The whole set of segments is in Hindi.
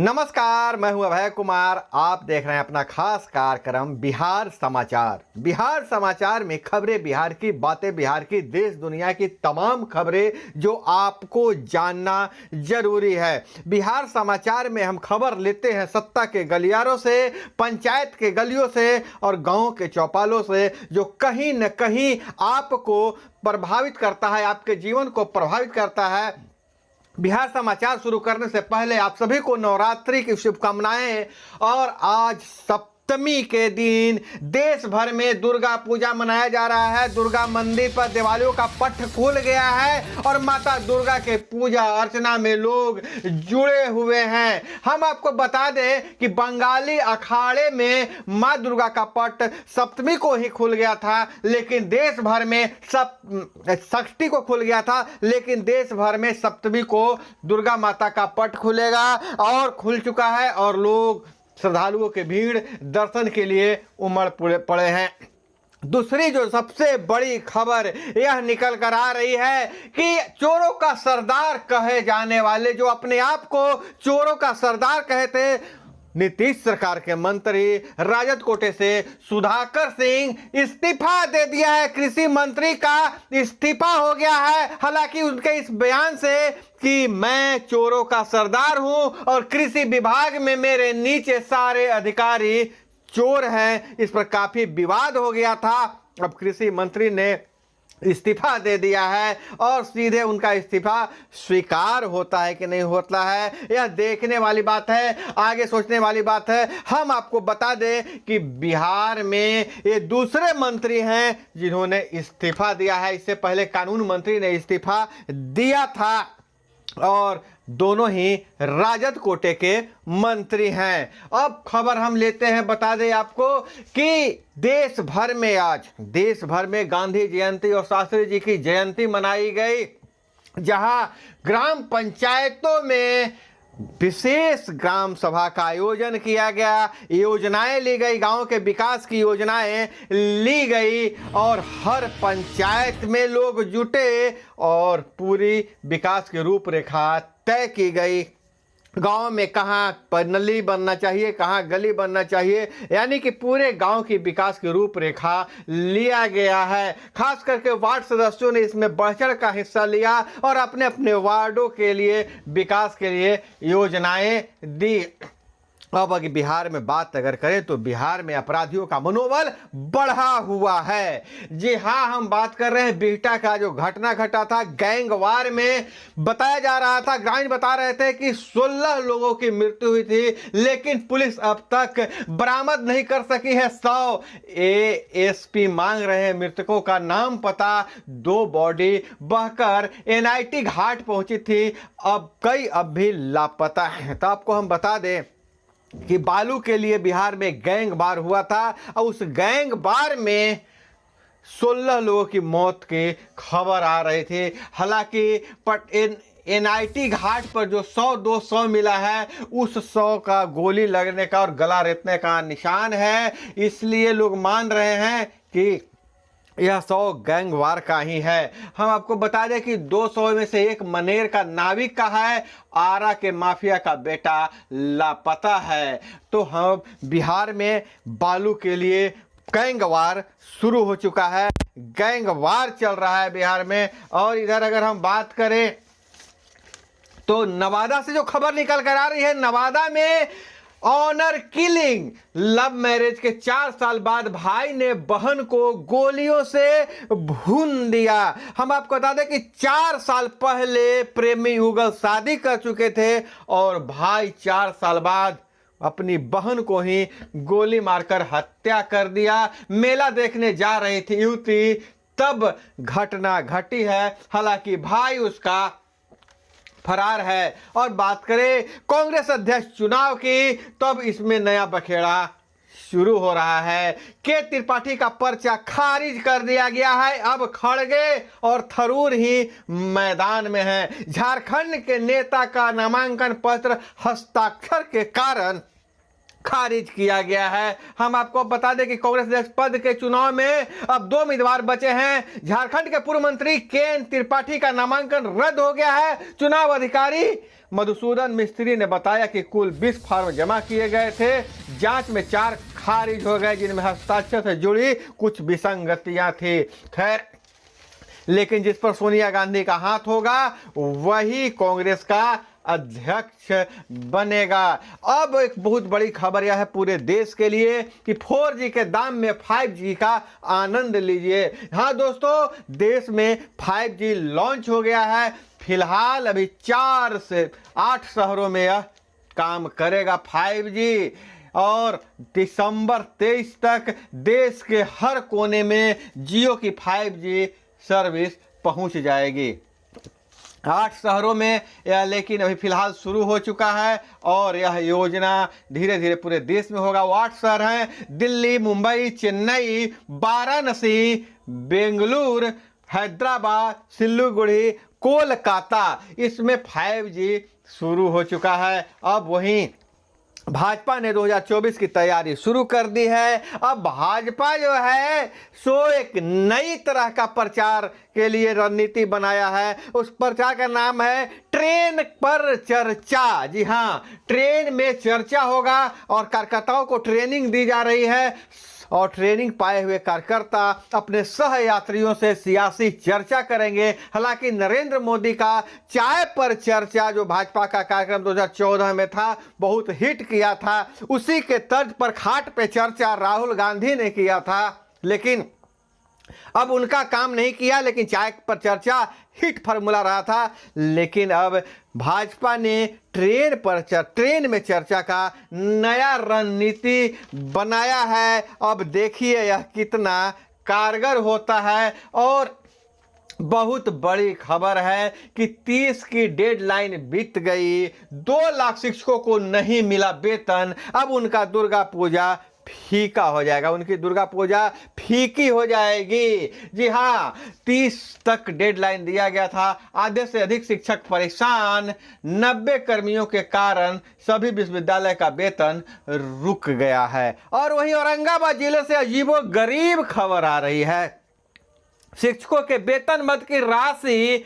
नमस्कार, मैं हूं अभय कुमार। आप देख रहे हैं अपना खास कार्यक्रम बिहार समाचार। बिहार समाचार में खबरें बिहार की, बातें बिहार की, देश दुनिया की तमाम खबरें जो आपको जानना जरूरी है। बिहार समाचार में हम खबर लेते हैं सत्ता के गलियारों से, पंचायत के गलियों से और गांव के चौपालों से, जो कहीं न कहीं आपको प्रभावित करता है, आपके जीवन को प्रभावित करता है। बिहार समाचार शुरू करने से पहले आप सभी को नवरात्रि की शुभकामनाएं। और आज सप्तमी के दिन देश भर में दुर्गा पूजा मनाया जा रहा है। दुर्गा मंदिर पर दिवालियों का पट खुल गया है और माता दुर्गा के पूजा अर्चना में लोग जुड़े हुए हैं। हम आपको बता दें कि बंगाली अखाड़े में मां दुर्गा का पट सप्तमी को ही खुल गया था, लेकिन देश भर में षष्ठी को खुल गया था, लेकिन देश भर में सप्तमी को दुर्गा माता का पट खुलेगा और खुल चुका है और लोग श्रद्धालुओं की भीड़ दर्शन के लिए उमड़ पड़े हैं। दूसरी जो सबसे बड़ी खबर यह निकल कर आ रही है कि चोरों का सरदार कहे जाने वाले, जो अपने आप को चोरों का सरदार कहते, नीतीश सरकार के मंत्री राजद कोटे से सुधाकर सिंह इस्तीफा दे दिया है। कृषि मंत्री का इस्तीफा हो गया है। हालांकि उनके इस बयान से कि मैं चोरों का सरदार हूं और कृषि विभाग में मेरे नीचे सारे अधिकारी चोर हैं, इस पर काफी विवाद हो गया था। अब कृषि मंत्री ने इस्तीफा दे दिया है और सीधे उनका इस्तीफा स्वीकार होता है कि नहीं होता है, यह देखने वाली बात है, आगे सोचने वाली बात है। हम आपको बता दें कि बिहार में ये दूसरे मंत्री हैं जिन्होंने इस्तीफा दिया है। इससे पहले कानून मंत्री ने इस्तीफा दिया था और दोनों ही राजद कोटे के मंत्री हैं। अब खबर हम लेते हैं, बता दें आपको कि देश भर में गांधी जयंती और शास्त्री जी की जयंती मनाई गई, जहां ग्राम पंचायतों में विशेष ग्राम सभा का आयोजन किया गया, योजनाएं ली गई, गांव के विकास की योजनाएं ली गई और हर पंचायत में लोग जुटे और पूरी विकास की रूपरेखा तय की गई। गांव में कहाँ नली बनना चाहिए, कहाँ गली बनना चाहिए, यानी कि पूरे गांव की विकास की रूपरेखा लिया गया है। खास करके वार्ड सदस्यों ने इसमें बढ़ चढ़ का हिस्सा लिया और अपने अपने वार्डों के लिए विकास के लिए योजनाएं दी। अब अगर बिहार में बात अगर करें तो बिहार में अपराधियों का मनोबल बढ़ा हुआ है। जी हाँ, हम बात कर रहे हैं बिहटा का जो घटना घटा था गैंगवार में। बताया जा रहा था, ग्रामीण बता रहे थे कि 16 लोगों की मृत्यु हुई थी, लेकिन पुलिस अब तक बरामद नहीं कर सकी है 100। एएसपी मांग रहे हैं मृतकों का नाम पता। 2 बॉडी बहकर एनआईटी घाट पहुंची थी, अब कई अब भी लापता है। तो आपको हम बता दें कि बालू के लिए बिहार में गैंग वार हुआ था और उस गैंग वार में 16 लोगों की मौत की खबर आ रही थी। हालांकि एनआईटी घाट पर जो 100-200 मिला है, उस 100 का गोली लगने का और गला रेतने का निशान है, इसलिए लोग मान रहे हैं कि यह 100 गैंगवार का ही है। हम आपको बता दें कि 200 में से एक मनेर का नाविक का है, आरा के माफिया का बेटा लापता है। तो हम बिहार में बालू के लिए गैंगवार शुरू हो चुका है, गैंगवार चल रहा है बिहार में। और इधर अगर हम बात करें तो नवादा से जो खबर निकल कर आ रही है, नवादा में ऑनर किलिंग, लव मैरिज के 4 साल बाद भाई ने बहन को गोलियों से भून दिया। हम आपको बता दें कि 4 साल पहले प्रेमी युगल शादी कर चुके थे और भाई 4 साल बाद अपनी बहन को ही गोली मारकर हत्या कर दिया। मेला देखने जा रही थी युवती, तब घटना घटी है। हालांकि भाई उसका फरार है। और बात करें कांग्रेस अध्यक्ष चुनाव की, तब इसमें नया बखेड़ा शुरू हो रहा है। के त्रिपाठी का पर्चा खारिज कर दिया गया है। अब खड़गे और थरूर ही मैदान में है। झारखंड के नेता का नामांकन पत्र हस्ताक्षर के कारण खारिज किया गया है। हम आपको बता दें कि कांग्रेस अध्यक्ष पद के चुनाव में अब 2 उम्मीदवार बचे हैं। झारखंड के पूर्व मंत्री के त्रिपाठी का नामांकन रद्द हो गया है। चुनाव अधिकारी मधुसूदन मिस्त्री ने बताया कि कुल 20 फॉर्म जमा किए गए थे। जांच में 4 खारिज हो गए, जिनमें हस्ताक्षर से जुड़ी कुछ विसंगतियां थी। खैर, लेकिन जिस पर सोनिया गांधी का हाथ होगा वही कांग्रेस का अध्यक्ष बनेगा। अब एक बहुत बड़ी खबर यह है पूरे देश के लिए कि 4G के दाम में 5G का आनंद लीजिए। हाँ दोस्तों, देश में 5G लॉन्च हो गया है। फिलहाल अभी 4 से 8 शहरों में यह काम करेगा 5G, और दिसंबर 23 तक देश के हर कोने में जियो की 5G सर्विस पहुंच जाएगी। 8 शहरों में यह लेकिन अभी फिलहाल शुरू हो चुका है, और यह योजना धीरे धीरे पूरे देश में होगा। वो 8 शहर हैं: दिल्ली, मुंबई, चेन्नई, वाराणसी, बेंगलुरु, हैदराबाद, सिल्लीगुड़ी, कोलकाता। इसमें 5G शुरू हो चुका है। अब वहीं भाजपा ने 2024 की तैयारी शुरू कर दी है। अब भाजपा जो है सो एक नई तरह का प्रचार के लिए रणनीति बनाया है। उस प्रचार का नाम है ट्रेन पर चर्चा। जी हाँ, ट्रेन में चर्चा होगा और कार्यकर्ताओं को ट्रेनिंग दी जा रही है, और ट्रेनिंग पाए हुए कार्यकर्ता अपने सह यात्रियों से सियासी चर्चा करेंगे। हालांकि नरेंद्र मोदी का चाय पर चर्चा जो भाजपा का कार्यक्रम 2014 में था, बहुत हिट किया था। उसी के तर्ज पर खाट पे चर्चा राहुल गांधी ने किया था, लेकिन अब उनका काम नहीं किया। लेकिन चाय पर चर्चा हिट फार्मूला रहा था। लेकिन अब भाजपा ने ट्रेन में चर्चा का नया रणनीति बनाया है। अब देखिए यह कितना कारगर होता है। और बहुत बड़ी खबर है कि 30 की डेडलाइन बीत गई, 2 लाख शिक्षकों को नहीं मिला वेतन। अब उनका दुर्गा पूजा फीका हो जाएगा, उनकी दुर्गा पूजा फीकी हो जाएगी। जी हाँ, 30 तक डेडलाइन दिया गया था। आधे से अधिक शिक्षक परेशान। 90 कर्मियों के कारण सभी विश्वविद्यालय का वेतन रुक गया है। और वहीं औरंगाबाद जिले से अजीबोगरीब खबर आ रही है। शिक्षकों के वेतन मद की राशि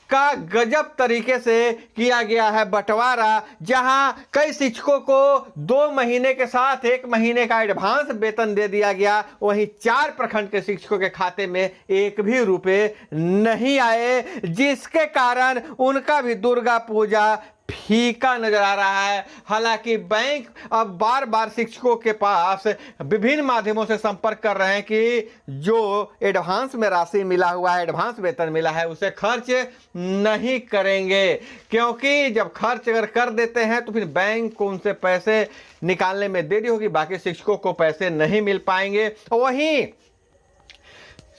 का गजब तरीके से किया गया है बंटवारा, जहां कई शिक्षकों को 2 महीने के साथ 1 महीने का एडवांस वेतन दे दिया गया। वहीं 4 प्रखंड के शिक्षकों के खाते में 1 भी रुपए नहीं आए, जिसके कारण उनका भी दुर्गा पूजा फीका नजर आ रहा है। हालांकि बैंक अब बार बार शिक्षकों के पास विभिन्न माध्यमों से संपर्क कर रहे हैं कि जो एडवांस में राशि मिला हुआ है, एडवांस वेतन मिला है, उसे खर्च नहीं करेंगे। क्योंकि जब खर्च अगर कर देते हैं तो फिर बैंक को उनसे पैसे निकालने में देरी होगी, बाकी शिक्षकों को पैसे नहीं मिल पाएंगे। वहीं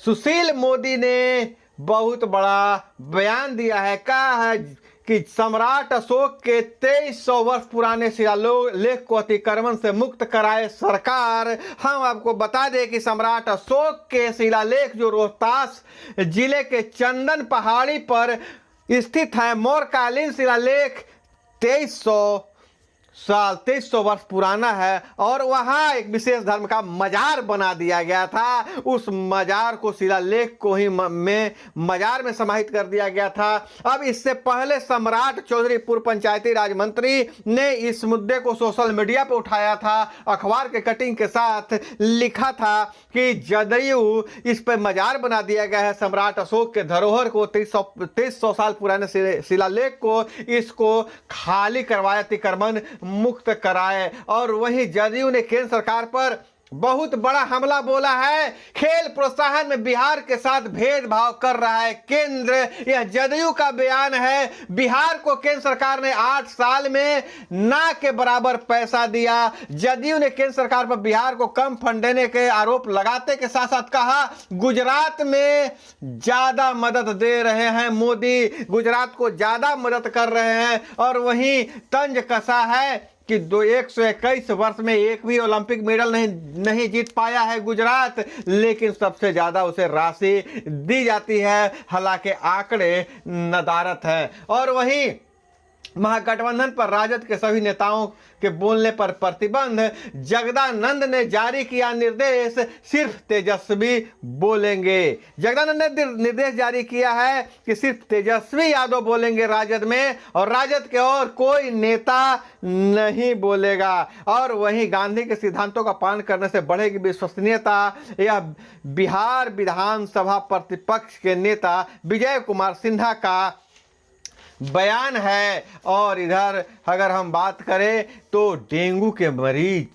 सुशील मोदी ने बहुत बड़ा बयान दिया है। कहा है कि सम्राट अशोक के 2300 वर्ष पुराने शिलालेख को अतिक्रमण से मुक्त कराए सरकार। हम आपको बता दें कि सम्राट अशोक के शिलालेख जो रोहतास जिले के चंदन पहाड़ी पर स्थित है, मौर्यकालीन शिलालेख 2300 वर्ष पुराना है, और वहां एक विशेष धर्म का मजार बना दिया गया था। उस मजार को शिलालेख को ही में मजार में समाहित कर दिया गया था। अब इससे पहले सम्राट चौधरी पूर्व पंचायती राज मंत्री ने इस मुद्दे को सोशल मीडिया पर उठाया था। अखबार के कटिंग के साथ लिखा था कि जदयू इस पर मजार बना दिया गया है। सम्राट अशोक के धरोहर को 2300 साल पुराने शिलालेख को इसको खाली करवाया, अतिक्रमण मुक्त कराए। और वहीं जदयू ने केंद्र सरकार पर बहुत बड़ा हमला बोला है। खेल प्रोत्साहन में बिहार के साथ भेदभाव कर रहा है केंद्र, यह जदयू का बयान है। बिहार को केंद्र सरकार ने 8 साल में ना के बराबर पैसा दिया। जदयू ने केंद्र सरकार पर बिहार को कम फंड देने के आरोप लगाते के साथ साथ कहा गुजरात में ज्यादा मदद दे रहे हैं मोदी, गुजरात को ज्यादा मदद कर रहे हैं। और वहीं तंज कसा है कि 121 वर्ष में एक भी ओलंपिक मेडल नहीं जीत पाया है गुजरात, लेकिन सबसे ज्यादा उसे राशि दी जाती है। हालांकि आंकड़े नदारत हैं। और वहीं महागठबंधन पर राजद के सभी नेताओं के बोलने पर प्रतिबंध। जगदानंद ने जारी किया निर्देश, सिर्फ तेजस्वी बोलेंगे। जगदानंद ने निर्देश जारी किया है कि सिर्फ तेजस्वी यादव बोलेंगे राजद में, और राजद के और कोई नेता नहीं बोलेगा। और वहीं गांधी के सिद्धांतों का पालन करने से बढ़ेगी विश्वसनीयता। यह बिहार विधानसभा प्रतिपक्ष के नेता विजय कुमार सिन्हा का बयान है। और इधर अगर हम बात करें तो डेंगू के मरीज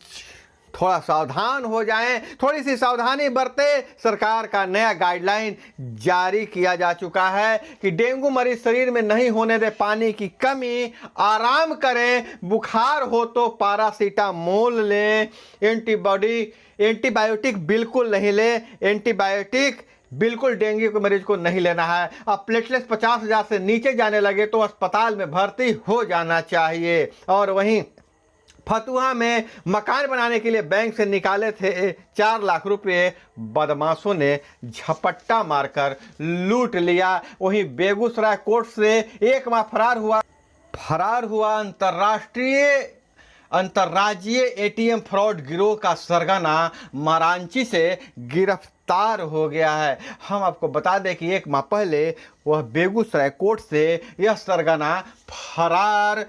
थोड़ा सावधान हो जाएं, थोड़ी सी सावधानी बरते। सरकार का नया गाइडलाइन जारी किया जा चुका है कि डेंगू मरीज शरीर में नहीं होने दे पानी की कमी, आराम करें, बुखार हो तो पैरासीटामोल लें, एंटीबायोटिक बिल्कुल नहीं लें, एंटीबायोटिक बिल्कुल डेंगू के मरीज को नहीं लेना है। अब प्लेटलेट्स 50,000 से नीचे जाने लगे तो अस्पताल में भर्ती हो जाना चाहिए। और वहीं फतुहा में मकान बनाने के लिए बैंक से निकाले थे 4 लाख रुपए, बदमाशों ने झपट्टा मारकर लूट लिया। वहीं बेगूसराय कोर्ट से एक माह फरार हुआ अंतर्राज्यीय एटीएम फ्रॉड गिरोह का सरगना मारांची से गिरफ्तार हो गया है। हम आपको बता दें कि एक माह पहले वह बेगूसराय कोर्ट से यह सरगना फरार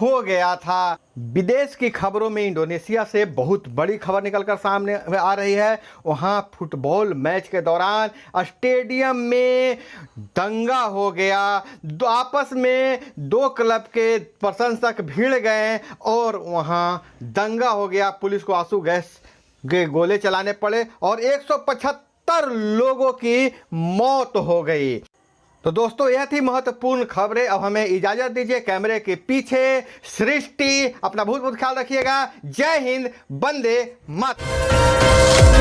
हो गया था। विदेश की खबरों में इंडोनेशिया से बहुत बड़ी खबर निकलकर सामने आ रही है। वहां फुटबॉल मैच के दौरान स्टेडियम में दंगा हो गया। आपस में 2 क्लब के प्रशंसक भिड़ गए और वहां दंगा हो गया। पुलिस को आंसू गैस के गोले चलाने पड़े और 175 लोगों की मौत हो गई। तो दोस्तों, यह थी महत्वपूर्ण खबरें। अब हमें इजाजत दीजिए। कैमरे के पीछे सृष्टि, अपना बहुत बहुत ख्याल रखिएगा। जय हिंद, वंदे मातरम।